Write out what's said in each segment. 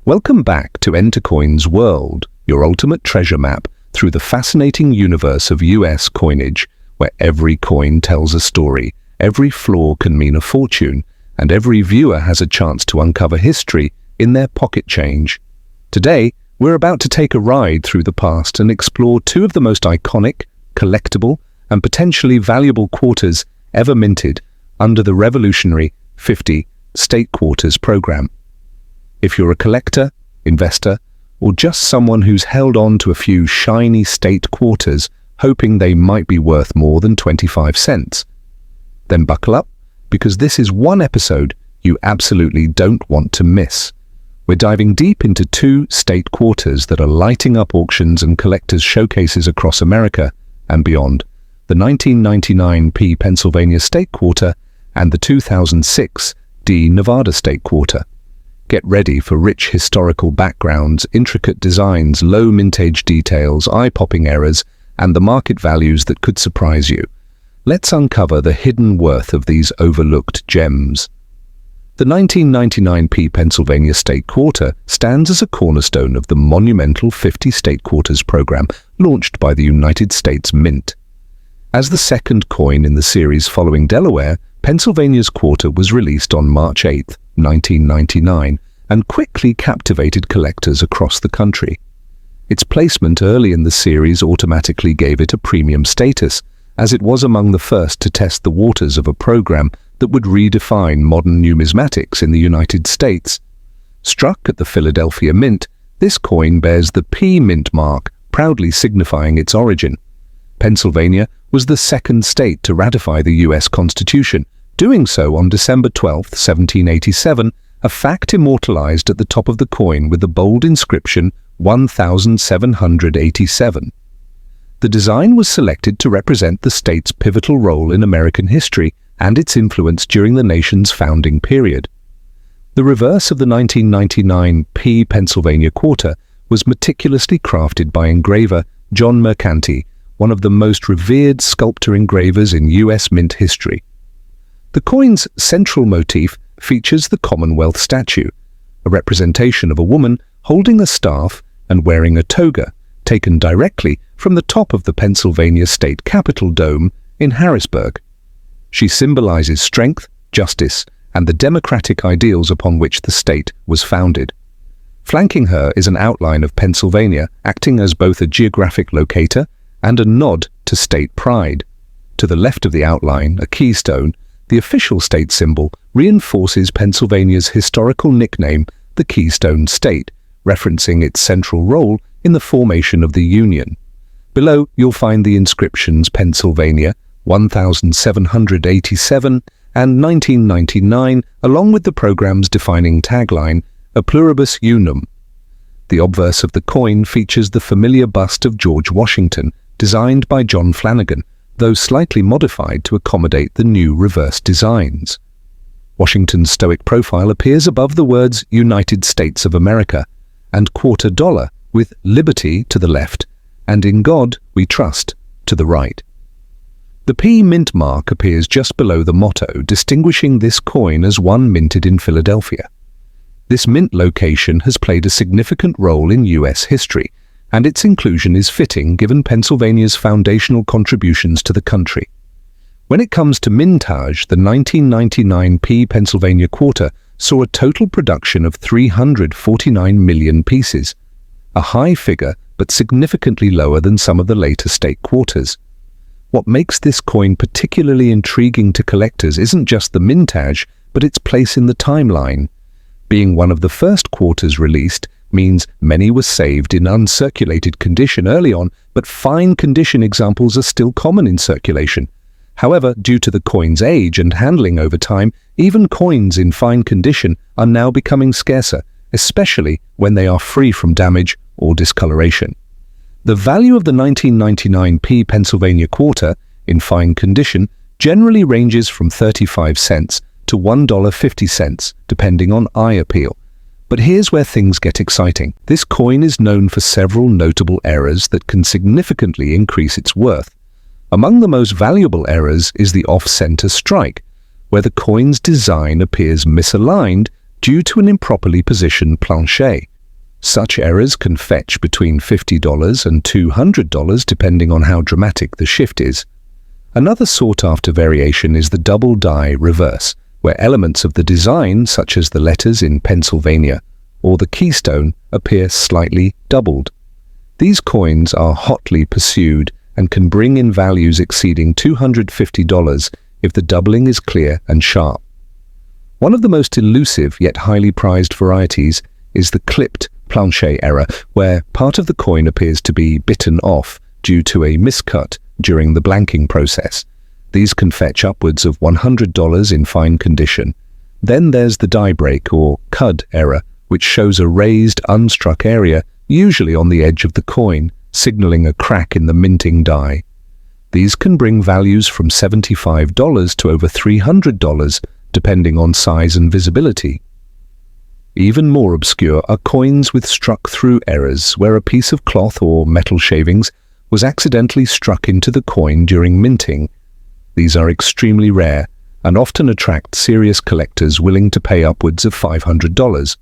Welcome back to Entercoin's World, your ultimate treasure map through the fascinating universe of US coinage, where every coin tells a story, every flaw can mean a fortune, and every viewer has a chance to uncover history in their pocket change. Today, we're about to take a ride through the past and explore two of the most iconic, collectible, and potentially valuable quarters ever minted under the revolutionary 50 State Quarters program. If you're a collector, investor, or just someone who's held on to a few shiny state quarters hoping they might be worth more than 25 cents, then buckle up, because this is one episode you absolutely don't want to miss. We're diving deep into two state quarters that are lighting up auctions and collectors' showcases across America and beyond: the 1999 P Pennsylvania State Quarter and the 2006 D Nevada State Quarter. Get ready for rich historical backgrounds, intricate designs, low mintage details, eye-popping errors, and the market values that could surprise you. Let's uncover the hidden worth of these overlooked gems. The 1999 P Pennsylvania State Quarter stands as a cornerstone of the monumental 50 State Quarters program launched by the United States Mint. As the second coin in the series following Delaware, Pennsylvania's quarter was released on March 8, 1999, and quickly captivated collectors across the country. Its placement early in the series automatically gave it a premium status, as it was among the first to test the waters of a program that would redefine modern numismatics in the United States. Struck at the Philadelphia Mint, this coin bears the P Mint mark, proudly signifying its origin. Pennsylvania was the second state to ratify the U.S. Constitution, doing so on December 12, 1787, a fact immortalized at the top of the coin with the bold inscription 1787. The design was selected to represent the state's pivotal role in American history and its influence during the nation's founding period. The reverse of the 1999 P Pennsylvania Quarter was meticulously crafted by engraver John Mercanti, one of the most revered sculptor engravers in U.S. Mint history. The coin's central motif features the Commonwealth statue, a representation of a woman holding a staff and wearing a toga, taken directly from the top of the Pennsylvania State Capitol Dome in Harrisburg. She symbolizes strength, justice, and the democratic ideals upon which the state was founded. Flanking her is an outline of Pennsylvania, acting as both a geographic locator and a nod to state pride. To the left of the outline, a keystone, the official state symbol, reinforces Pennsylvania's historical nickname, the Keystone State, referencing its central role in the formation of the Union. Below, you'll find the inscriptions Pennsylvania, 1787 and 1999, along with the program's defining tagline, A Pluribus Unum. The obverse of the coin features the familiar bust of George Washington, designed by John Flanagan, though slightly modified to accommodate the new reverse designs. Washington's stoic profile appears above the words United States of America and quarter dollar, with liberty to the left and in God we trust to the right. The P Mint mark appears just below the motto, distinguishing this coin as one minted in Philadelphia. This mint location has played a significant role in U.S. history, and its inclusion is fitting given Pennsylvania's foundational contributions to the country. When it comes to mintage, the 1999 P Pennsylvania Quarter saw a total production of 349 million pieces, a high figure but significantly lower than some of the later state quarters. What makes this coin particularly intriguing to collectors isn't just the mintage, but its place in the timeline. Being one of the first quarters released means many were saved in uncirculated condition early on, but fine condition examples are still common in circulation. However, due to the coin's age and handling over time, even coins in fine condition are now becoming scarcer, especially when they are free from damage or discoloration. The value of the 1999 P Pennsylvania Quarter, in fine condition, generally ranges from 35 cents to $1.50, depending on eye appeal. But here's where things get exciting. This coin is known for several notable errors that can significantly increase its worth. Among the most valuable errors is the off-center strike, where the coin's design appears misaligned due to an improperly positioned planchet. Such errors can fetch between $50 and $200 depending on how dramatic the shift is. Another sought-after variation is the double die reverse, where elements of the design, such as the letters in Pennsylvania or the keystone, appear slightly doubled. These coins are hotly pursued and can bring in values exceeding $250 if the doubling is clear and sharp. One of the most elusive yet highly prized varieties is the clipped planchet error, where part of the coin appears to be bitten off due to a miscut during the blanking process. These can fetch upwards of $100 in fine condition. Then there's the die break or cud error, which shows a raised, unstruck area, usually on the edge of the coin, signaling a crack in the minting die. These can bring values from $75 to over $300, depending on size and visibility. Even more obscure are coins with struck-through errors, where a piece of cloth or metal shavings was accidentally struck into the coin during minting. These are extremely rare and often attract serious collectors willing to pay upwards of $500.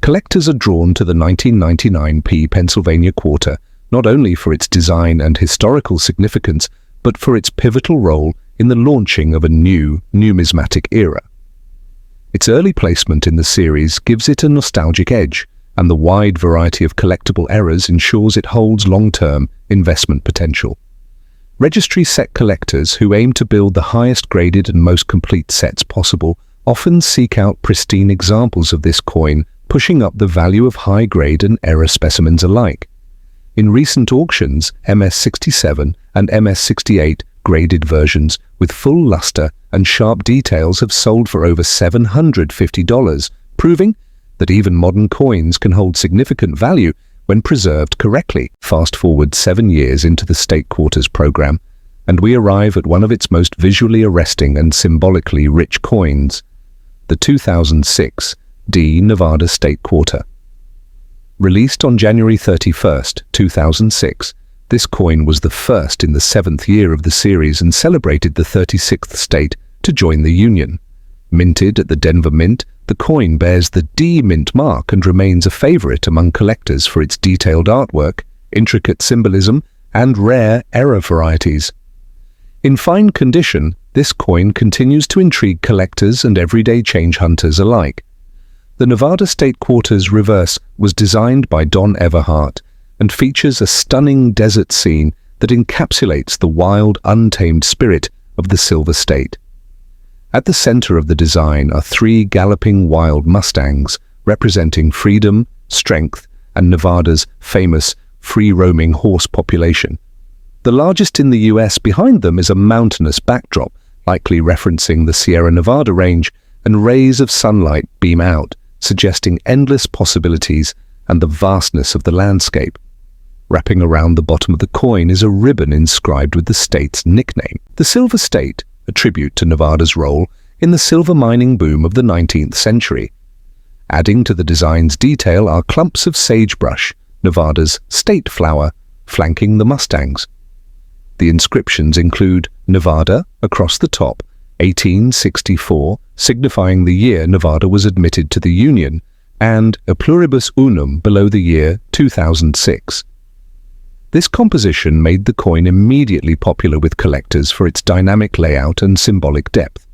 Collectors are drawn to the 1999p Pennsylvania quarter not only for its design and historical significance, but for its pivotal role in the launching of a new numismatic era. Its early placement in the series gives it a nostalgic edge, and the wide variety of collectible errors ensures it holds long-term investment potential. Registry set collectors who aim to build the highest graded and most complete sets possible often seek out pristine examples of this coin, pushing up the value of high-grade and error specimens alike. In recent auctions, MS67 and MS68 graded versions with full luster and sharp details have sold for over $750, proving that even modern coins can hold significant value when preserved correctly. Fast forward 7 years into the State Quarters program, and we arrive at one of its most visually arresting and symbolically rich coins, the 2006 D Nevada State Quarter. Released on January 31, 2006, this coin was the first in the 7th year of the series and celebrated the 36th state to join the Union. Minted at the Denver Mint, the coin bears the D Mint mark and remains a favorite among collectors for its detailed artwork, intricate symbolism, and rare error varieties. In fine condition, this coin continues to intrigue collectors and everyday change hunters alike. The Nevada State Quarters reverse was designed by Don Everhart and features a stunning desert scene that encapsulates the wild, untamed spirit of the Silver State. At the center of the design are 3 galloping wild Mustangs representing freedom, strength, and Nevada's famous free-roaming horse population. The largest in the US behind them is a mountainous backdrop, likely referencing the Sierra Nevada range, and rays of sunlight beam out, suggesting endless possibilities and the vastness of the landscape. Wrapping around the bottom of the coin is a ribbon inscribed with the state's nickname, the Silver State, a tribute to Nevada's role in the silver mining boom of the 19th century. Adding to the design's detail are clumps of sagebrush, Nevada's state flower, flanking the Mustangs. The inscriptions include Nevada across the top, 1864, signifying the year Nevada was admitted to the Union, and A Pluribus Unum below the year 2006. This composition made the coin immediately popular with collectors for its dynamic layout and symbolic depth.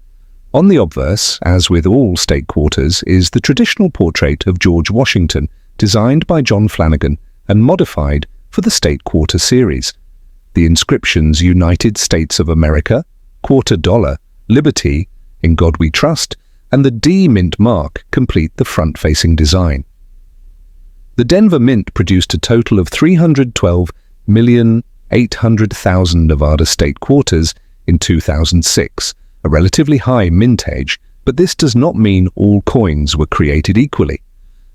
On the obverse, as with all state quarters, is the traditional portrait of George Washington, designed by John Flanagan and modified for the State Quarter series. The inscriptions United States of America, Quarter Dollar, Liberty, In God We Trust, and the D Mint mark complete the front-facing design. The Denver Mint produced a total of 312,800,000 Nevada State Quarters in 2006, a relatively high mint age, but this does not mean all coins were created equally.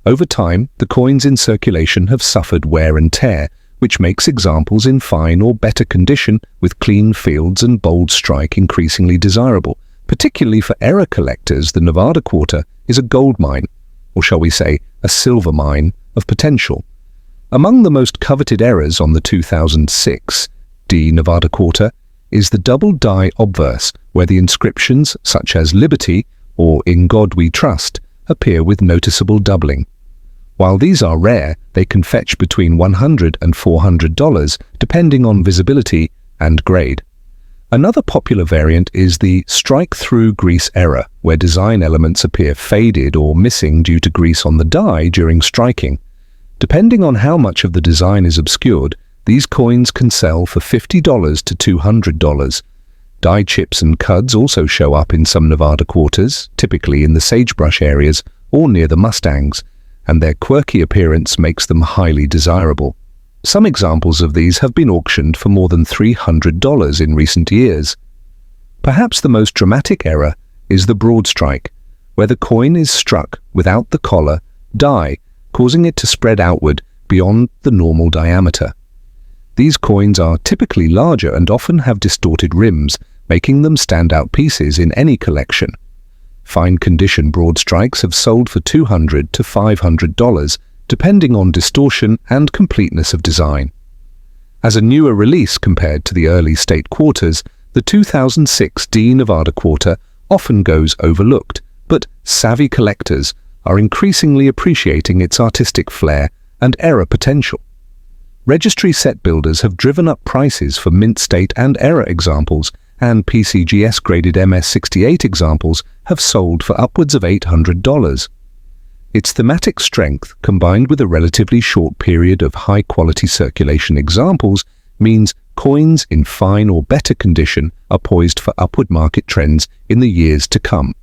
Over time, the coins in circulation have suffered wear and tear, which makes examples in fine or better condition with clean fields and bold strike increasingly desirable. Particularly for error collectors, the Nevada Quarter is a gold mine, or shall we say, a silver mine of potential. Among the most coveted errors on the 2006 D Nevada Quarter is the double die obverse, where the inscriptions such as Liberty or In God We Trust appear with noticeable doubling. While these are rare, they can fetch between $100 and $400 depending on visibility and grade. Another popular variant is the strike-through grease error, where design elements appear faded or missing due to grease on the die during striking. Depending on how much of the design is obscured, these coins can sell for $50 to $200. Die chips and cuds also show up in some Nevada quarters, typically in the sagebrush areas or near the Mustangs, and their quirky appearance makes them highly desirable. Some examples of these have been auctioned for more than $300 in recent years. Perhaps the most dramatic error is the broad strike, where the coin is struck without the collar die, causing it to spread outward beyond the normal diameter. These coins are typically larger and often have distorted rims, making them standout pieces in any collection. Fine condition broad strikes have sold for $200 to $500, depending on distortion and completeness of design. As a newer release compared to the early state quarters, the 2006 D Nevada quarter often goes overlooked, but savvy collectors are increasingly appreciating its artistic flair and error potential. Registry set builders have driven up prices for mint state and error examples, and PCGS-graded MS68 examples have sold for upwards of $800. Its thematic strength, combined with a relatively short period of high-quality circulation examples, means coins in fine or better condition are poised for upward market trends in the years to come.